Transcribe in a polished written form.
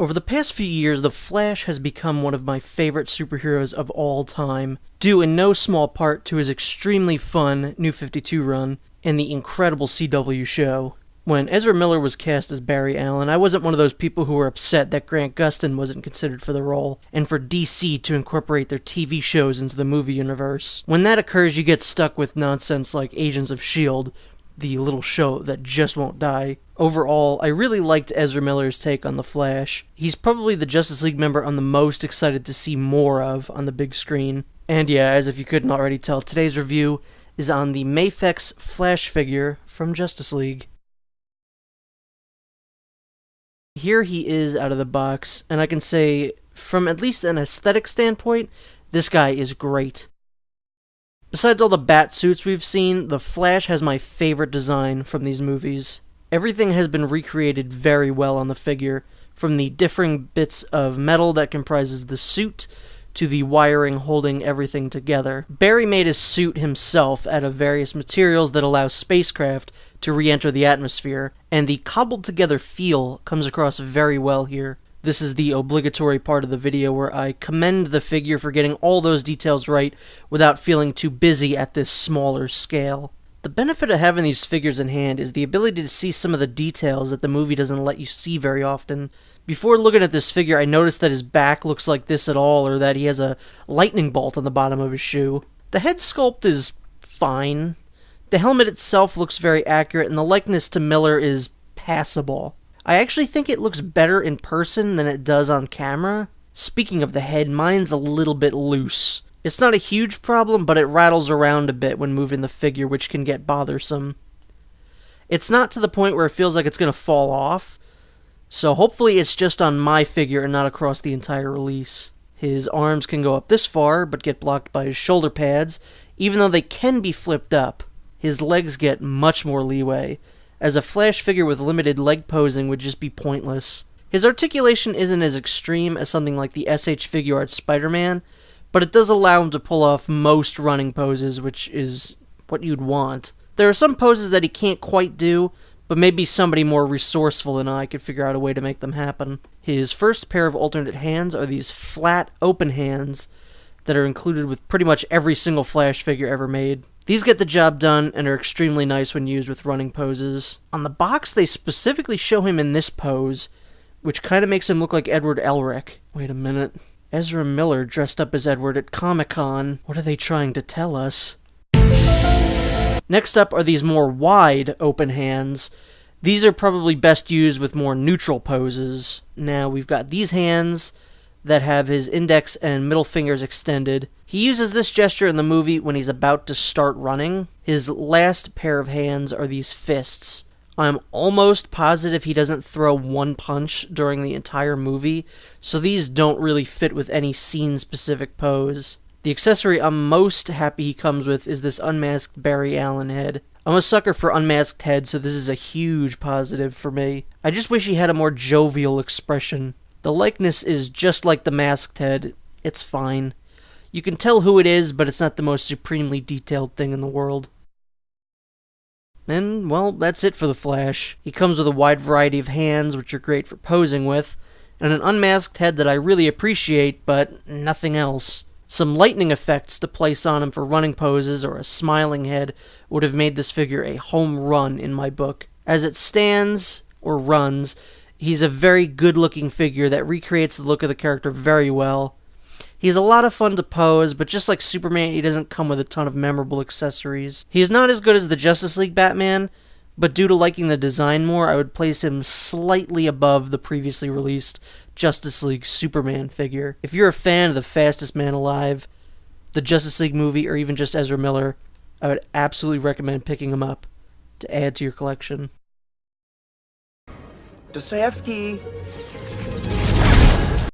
Over the past few years, The Flash has become one of my favorite superheroes of all time, due in no small part to his extremely fun New 52 run and the incredible CW show. When Ezra Miller was cast as Barry Allen, I wasn't one of those people who were upset that Grant Gustin wasn't considered for the role, and for DC to incorporate their TV shows into the movie universe. When that occurs, you get stuck with nonsense like Agents of S.H.I.E.L.D., the little show that just won't die. Overall, I really liked Ezra Miller's take on The Flash. He's probably the Justice League member I'm the most excited to see more of on the big screen. And yeah, as if you couldn't already tell, today's review is on the Mafex Flash figure from Justice League. Here he is out of the box, and I can say, from at least an aesthetic standpoint, this guy is great. Besides all the bat suits we've seen, the Flash has my favorite design from these movies. Everything has been recreated very well on the figure, from the differing bits of metal that comprises the suit to the wiring holding everything together. Barry made his suit himself out of various materials that allow spacecraft to re-enter the atmosphere, and the cobbled together feel comes across very well here. This is the obligatory part of the video where I commend the figure for getting all those details right without feeling too busy at this smaller scale. The benefit of having these figures in hand is the ability to see some of the details that the movie doesn't let you see very often. Before looking at this figure, I noticed that his back looks like this at all, or that he has a lightning bolt on the bottom of his shoe. The head sculpt is fine. The helmet itself looks very accurate, and the likeness to Miller is passable. I actually think it looks better in person than it does on camera. Speaking of the head, mine's a little bit loose. It's not a huge problem, but it rattles around a bit when moving the figure, which can get bothersome. It's not to the point where it feels like it's going to fall off, so hopefully it's just on my figure and not across the entire release. His arms can go up this far, but get blocked by his shoulder pads, even though they can be flipped up. His legs get much more leeway, as a Flash figure with limited leg posing would just be pointless. His articulation isn't as extreme as something like the SH Figuarts Spider-Man, but it does allow him to pull off most running poses, which is what you'd want. There are some poses that he can't quite do, but maybe somebody more resourceful than I could figure out a way to make them happen. His first pair of alternate hands are these flat, open hands that are included with pretty much every single Flash figure ever made. These get the job done and are extremely nice when used with running poses. On the box, they specifically show him in this pose, which kind of makes him look like Edward Elric. Wait a minute. Ezra Miller dressed up as Edward at Comic-Con. What are they trying to tell us? Next up are these more wide open hands. These are probably best used with more neutral poses. Now we've got these hands that have his index and middle fingers extended. He uses this gesture in the movie when he's about to start running. His last pair of hands are these fists. I'm almost positive he doesn't throw one punch during the entire movie, so these don't really fit with any scene-specific pose. The accessory I'm most happy he comes with is this unmasked Barry Allen head. I'm a sucker for unmasked heads, so this is a huge positive for me. I just wish he had a more jovial expression. The likeness is just like the masked head. It's fine. You can tell who it is, but it's not the most supremely detailed thing in the world. And, well, that's it for the Flash. He comes with a wide variety of hands, which are great for posing with, and an unmasked head that I really appreciate, but nothing else. Some lightning effects to place on him for running poses or a smiling head would have made this figure a home run in my book. As it stands, or runs, he's a very good-looking figure that recreates the look of the character very well. He's a lot of fun to pose, but just like Superman, he doesn't come with a ton of memorable accessories. He is not as good as the Justice League Batman, but due to liking the design more, I would place him slightly above the previously released Justice League Superman figure. If you're a fan of the fastest man alive, the Justice League movie, or even just Ezra Miller, I would absolutely recommend picking him up to add to your collection. Dostoevsky.